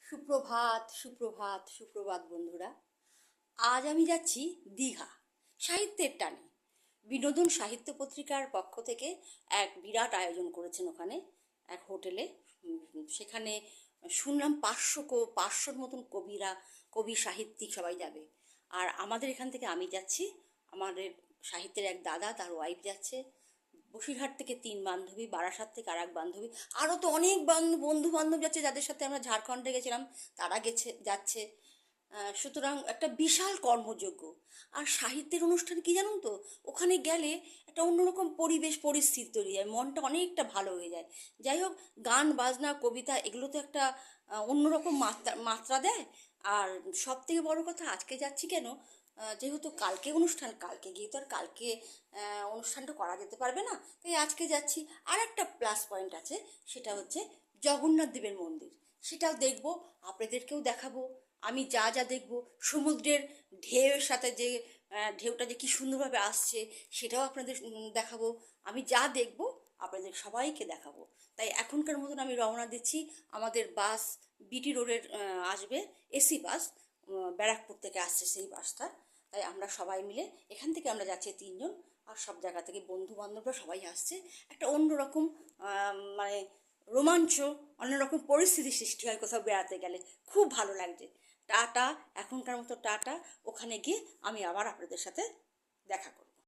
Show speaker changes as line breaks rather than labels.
সুপ্রভাত সুপ্রভাত সুপ্রভাত বন্ধুরা। আজ আমি যাচ্ছি দীঘা সাহিত্যের টানে। বিনোদন সাহিত্য পত্রিকার পক্ষ থেকে এক বিরাট আয়োজন করেছেন ওখানে এক হোটেলে। সেখানে শুনলাম 500 মতন কবি সাহিত্যিক সবাই যাবে। আর আমাদের এখান থেকে আমি যাচ্ছি, আমাদের সাহিত্যের এক দাদা তার ওয়াইফ যাচ্ছে, বসিরহাট থেকে 3 বান্ধবী, বারাসাত থেকে আর এক বান্ধবী, আরও তো অনেক বন্ধু বান্ধব যাচ্ছে যাদের সাথে আমরা ঝাড়খণ্ডে গেছিলাম, তারা যাচ্ছে। সুতরাং একটা বিশাল কর্মযজ্ঞ। আর সাহিত্যের অনুষ্ঠান কি জানুন তো, ওখানে গেলে একটা অন্যরকম পরিবেশ পরিস্থিতি তৈরি হয়, মনটা অনেকটা ভালো হয়ে যায়। যাই হোক, গান বাজনা কবিতা এগুলো তো একটা অন্যরকম মাত্রা দেয়। আর সব থেকে বড় কথা, আজকে যাচ্ছি কেন, যেহেতু কালকে অনুষ্ঠান, কালকে গিয়ে তো আর কালকে অনুষ্ঠানটা করা যেতে পারবে না, তাই আজকে যাচ্ছি। আর একটা প্লাস পয়েন্ট আছে, সেটা হচ্ছে জগন্নাথ দেবের মন্দির। সেটাও দেখবো, আপনাদেরকেও দেখাবো। আমি যা যা দেখবো, সমুদ্রের ঢেউয়ের সাথে যে ঢেউটা যে কী সুন্দরভাবে আসছে, সেটাও আপনাদের দেখাবো। আমি যা দেখবো আপনাদের সবাইকে দেখাবো। তাই এখনকার মতন আমি রওনা দিচ্ছি। আমাদের বাস বিটি রোডের আসবে, এসি বাস, ব্যারাকপুর থেকে আসছে সেই বাসটা। তাই আমরা সবাই মিলে এখান থেকে আমরা যাচ্ছি 3 জন, আর সব জায়গা থেকে বন্ধু বান্ধবরা সবাই আসছে। একটা অন্যরকম মানে রোমাঞ্চ, অন্যরকম পরিস্থিতি সৃষ্টি হয় কোথাও বেড়াতে গেলে, খুব ভালো লাগছে। টাটা, এখনকার মতো টাটা। ওখানে গিয়ে আমি আবার আপনাদের সাথে দেখা করব।